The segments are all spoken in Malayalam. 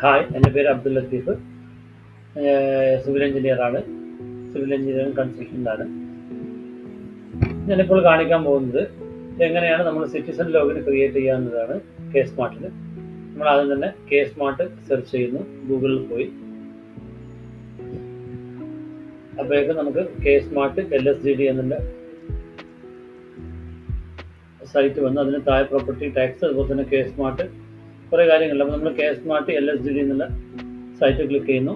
ഹായ്, എൻ്റെ പേര് അബ്ദുൽ ലത്തീഫ്. സിവിൽ എഞ്ചിനീയറാണ്. സിവിൽ എഞ്ചിനീയറിംഗ് കൺസൾട്ടൻ്റാണ്. ഞാനിപ്പോൾ കാണിക്കാൻ പോകുന്നത് എങ്ങനെയാണ് നമ്മൾ സിറ്റിസൺ ലോഗിൻ ക്രിയേറ്റ് ചെയ്യാവുന്നതാണ് കെ സ്മാർട്ടിൽ. നമ്മൾ ആദ്യം തന്നെ കെ സ്മാർട്ട് സെർച്ച് ചെയ്യുന്നു, ഗൂഗിളിൽ പോയി. അപ്പോഴേക്കും നമുക്ക് കെ സ്മാർട്ട് LSGD എന്നുള്ള സൈറ്റ് വന്ന് അതിന് താഴെ പ്രോപ്പർട്ടി ടാക്സ്, അതുപോലെ തന്നെ കെ സ്മാർട്ട് കുറേ കാര്യങ്ങളുണ്ട്. അപ്പോൾ നമ്മൾ കെ സ്മാർട്ട് LSGD എന്നുള്ള സൈറ്റ് ക്ലിക്ക് ചെയ്യുന്നു.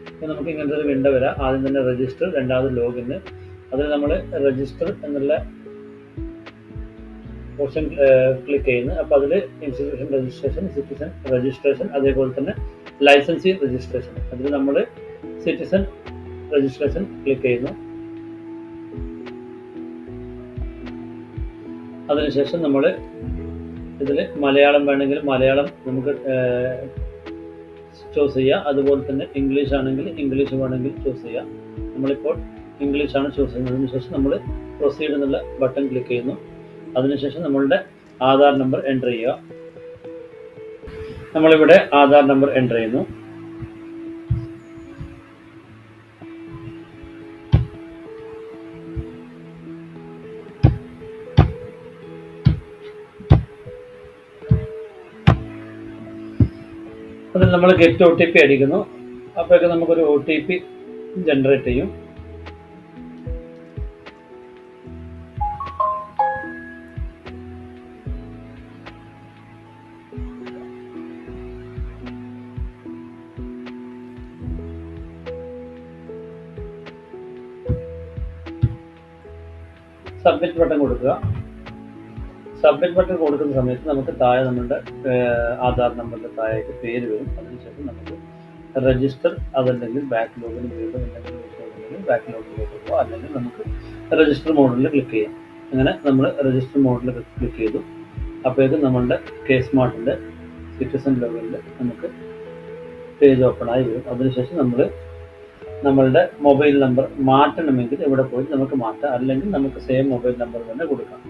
അപ്പോൾ നമുക്ക് ഇങ്ങനത്തെ ഒരു വിൻഡോ വരാം. ആദ്യം തന്നെ രജിസ്റ്റർ, രണ്ടാമത് ലോഗിന്. അതിൽ നമ്മൾ രജിസ്റ്റർ എന്നുള്ള ഓപ്ഷൻ ക്ലിക്ക് ചെയ്യുന്നു. അപ്പോൾ അതിൽ ഇൻസ്റ്റിറ്റ്യൂഷൻ രജിസ്ട്രേഷൻ, സിറ്റിസൺ രജിസ്ട്രേഷൻ, അതേപോലെ തന്നെ ലൈസൻസി രജിസ്ട്രേഷൻ. അതിൽ നമ്മൾ സിറ്റിസൺ രജിസ്ട്രേഷൻ ക്ലിക്ക് ചെയ്യുന്നു. അതിനുശേഷം നമ്മൾ ഇതിൽ മലയാളം വേണമെങ്കിൽ മലയാളം നമുക്ക് ചൂസ് ചെയ്യാം. അതുപോലെ തന്നെ ഇംഗ്ലീഷ് ആണെങ്കിൽ ഇംഗ്ലീഷ് വേണമെങ്കിൽ ചൂസ് ചെയ്യാം. നമ്മളിപ്പോൾ ഇംഗ്ലീഷാണ് ചൂസ് ചെയ്യുന്നത്. അതിനുശേഷം നമ്മൾ പ്രൊസീഡ് എന്നുള്ള ബട്ടൺ ക്ലിക്ക് ചെയ്യുന്നു. അതിനുശേഷം നമ്മളുടെ ആധാർ നമ്പർ എൻ്റർ ചെയ്യുക. നമ്മളിവിടെ ആധാർ നമ്പർ എൻ്റർ ചെയ്യുന്നു. അതിൽ നമ്മൾ ഗെറ്റ് OTP അടിക്കുന്നു. അപ്പോഴേക്കും നമുക്കൊരു OTP ജനറേറ്റ് ചെയ്യും. സബ്മിറ്റ് ബട്ടൺ കൊടുക്കുക. സബ്മിറ്റ് ബട്ടൺ കൊടുക്കുന്ന സമയത്ത് നമുക്ക് താഴെ നമ്മളുടെ ആധാർ നമ്പറിൻ്റെ താഴേക്ക് പേര് വരും. അതിനുശേഷം നമുക്ക് രജിസ്റ്റർ, അതല്ലെങ്കിൽ ബാക്ക് ലോഗിന് വീണ്ടും എന്തെങ്കിലും ബാക്ക് ലോഗിലേക്ക് പോകുക, അല്ലെങ്കിൽ നമുക്ക് രജിസ്റ്റർ മോഡിൽ ക്ലിക്ക് ചെയ്യാം. അങ്ങനെ നമ്മൾ രജിസ്റ്റർ മോഡിൽ ക്ലിക്ക് ചെയ്തു. അപ്പോഴേക്കും നമ്മളുടെ കെ സ്മാർട്ടിൻ്റെ സിറ്റിസൺ ലോഗിനിൽ നമുക്ക് പേജ് ഓപ്പൺ ആയി വരും. അതിനുശേഷം നമ്മളുടെ മൊബൈൽ നമ്പർ മാറ്റണമെങ്കിൽ ഇവിടെ പോയി നമുക്ക് മാറ്റാം, അല്ലെങ്കിൽ നമുക്ക് സെയിം മൊബൈൽ നമ്പർ തന്നെ കൊടുക്കാം.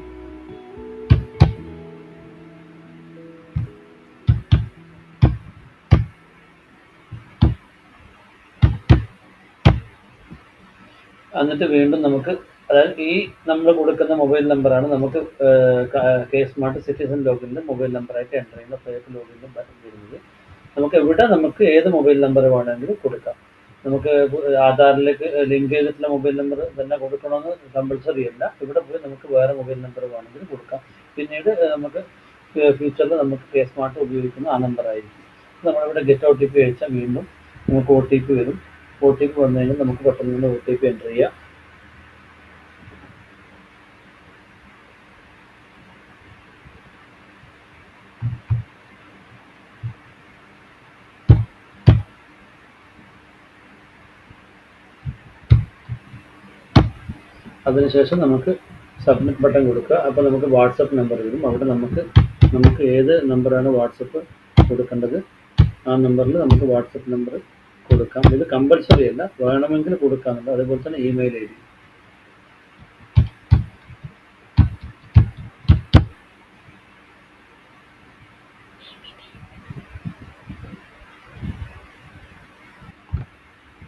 എന്നിട്ട് വീണ്ടും നമുക്ക്, അതായത് ഈ നമ്മൾ കൊടുക്കുന്ന മൊബൈൽ നമ്പറാണ് നമുക്ക് കെ സ്മാർട്ട് സിറ്റിസൺ ലോഗിനിൽ മൊബൈൽ നമ്പറായിട്ട് എൻ്റർ ചെയ്യുന്ന ഫേക്ക് ലോഗിനിൽ വരുന്നത്. നമുക്ക് ഏത് മൊബൈൽ നമ്പർ വേണമെങ്കിലും കൊടുക്കാം. നമുക്ക് ആധാറിലേക്ക് ലിങ്ക് ചെയ്തിട്ടുള്ള മൊബൈൽ നമ്പർ തന്നെ കൊടുക്കണമെന്ന് കമ്പൾസറി അല്ല. ഇവിടെ പോയി നമുക്ക് വേറെ മൊബൈൽ നമ്പർ വേണമെങ്കിലും കൊടുക്കാം. പിന്നീട് നമുക്ക് ഫ്യൂച്ചറിൽ നമുക്ക് കെ സ്മാർട്ട് ഉപയോഗിക്കുന്ന ആ നമ്പറായിരിക്കും. നമ്മളിവിടെ ഗെറ്റ് OTP അയച്ചാൽ വീണ്ടും നമുക്ക് OTP വരും. OTP വന്നു കഴിഞ്ഞാൽ നമുക്ക് പെട്ടെന്ന് തന്നെ OTP എൻ്റർ ചെയ്യാം. അതിനുശേഷം നമുക്ക് സബ്മിറ്റ് ബട്ടൺ കൊടുക്കുക. അപ്പോൾ നമുക്ക് വാട്സപ്പ് നമ്പർ വരും. അവിടെ നമുക്ക് ഏത് നമ്പറാണ് വാട്സപ്പ് കൊടുക്കേണ്ടത് ആ നമ്പറിൽ നമുക്ക് വാട്സപ്പ് നമ്പർ കൊടുക്കാം. ഇത് കമ്പൽസറി അല്ല, വേണമെങ്കിൽ കൊടുക്കാമെന്നുണ്ട്. അതുപോലെ തന്നെ ഇമെയിൽ ID.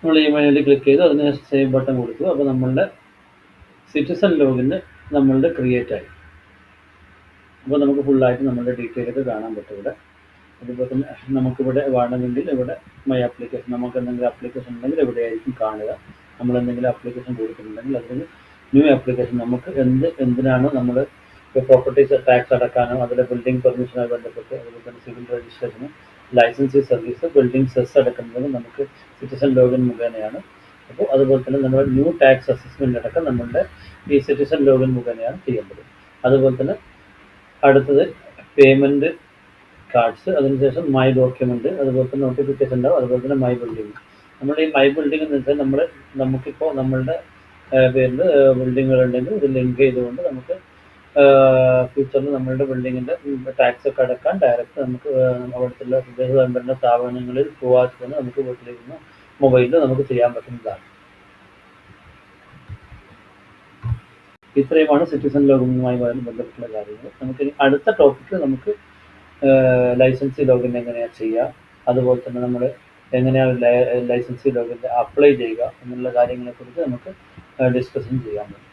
നമ്മൾ ഇമെയിൽ ID ക്ലിക്ക് ചെയ്തു. അതിനുശേഷം സേവ് ബട്ടൺ കൊടുത്തു. അപ്പോൾ നമ്മളുടെ സിറ്റിസൺ ലോഗിന് നമ്മളുടെ ക്രിയേറ്റ് ആയി. അപ്പോൾ നമുക്ക് ഫുള്ളായിട്ട് നമ്മളുടെ ഡീറ്റെയിലൊക്കെ കാണാൻ പറ്റും ഇവിടെ. അതുപോലെ തന്നെ നമുക്കിവിടെ വേണമെങ്കിൽ ഇവിടെ മൈ ആപ്ലിക്കേഷൻ, നമുക്ക് എന്തെങ്കിലും ആപ്ലിക്കേഷൻ ഉണ്ടെങ്കിൽ എവിടെയായിരിക്കും കാണുക. നമ്മൾ എന്തെങ്കിലും ആപ്ലിക്കേഷൻ കൊടുക്കുന്നുണ്ടെങ്കിൽ അതിന് ന്യൂ ആപ്ലിക്കേഷൻ നമുക്ക് എന്തിനാണ് നമ്മൾ പ്രോപ്പർട്ടീസ് ടാക്സ് അടക്കാനോ, അതിലെ ബിൽഡിംഗ് പെർമിഷനുമായി ബന്ധപ്പെട്ട്, അതുപോലെ തന്നെ സിവിൽ രജിസ്ട്രേഷന്, ലൈസൻസി സർവീസ്, ബിൽഡിംഗ് സെസ് അടക്കുന്നത് നമുക്ക് സിറ്റിസൺ ലോഗിൻ മുഖേനയാണ്. അപ്പോൾ അതുപോലെ തന്നെ നമ്മുടെ ന്യൂ ടാക്സ് അസസ്മെൻ്റ് അടക്കം നമ്മളുടെ ഈ സിറ്റിസൺ ലോഗിൻ മുഖേനയാണ് ചെയ്യേണ്ടത്. അതുപോലെ തന്നെ അടുത്തത് പേയ്മെൻറ്റ് കാർഡ്സ്, അതിനുശേഷം മൈ ഡോക്യുമെൻറ്റ്, അതുപോലെ തന്നെ നോട്ടിഫിക്കേഷൻ ഉണ്ടാവും. അതുപോലെ തന്നെ മൈ ബിൽഡിംഗ്. നമ്മൾ ഈ മൈ ബിൽഡിംഗ് എന്ന് വെച്ചാൽ നമുക്കിപ്പോൾ നമ്മളുടെ പേരിൽ ബിൽഡിങ്ങുകളുണ്ടെങ്കിൽ ഇത് ലിങ്ക് ചെയ്തുകൊണ്ട് നമുക്ക് ഫ്യൂച്ചറിൽ നമ്മളുടെ ബിൽഡിങ്ങിൻ്റെ ടാക്സ് ഒക്കെ അടക്കാൻ ഡയറക്റ്റ് നമുക്ക് അവിടുത്തെ തദ്ദേശ സ്വയംഭരണ സ്ഥാപനങ്ങളിൽ പോകാതെ തന്നെ നമുക്ക് വീട്ടിലിരുന്ന് മൊബൈലിൽ നമുക്ക് ചെയ്യാൻ പറ്റുന്നതാണ്. ഇത്രയുമാണ് സിറ്റിസൺ ലോഗിനുമായി ബന്ധപ്പെട്ടുള്ള കാര്യങ്ങൾ. നമുക്ക് അടുത്ത ടോപ്പിക്കിൽ നമുക്ക് ലൈസൻസി ലോഗിൻ എങ്ങനെയാണ് ചെയ്യുക, അതുപോലെ തന്നെ നമ്മൾ എങ്ങനെയാണ് ലൈസൻസി ലോഗിൻ അപ്ലൈ ചെയ്യുക എന്നുള്ള കാര്യങ്ങളെക്കുറിച്ച് നമുക്ക് ഡിസ്കഷൻ ചെയ്യാൻ പറ്റും.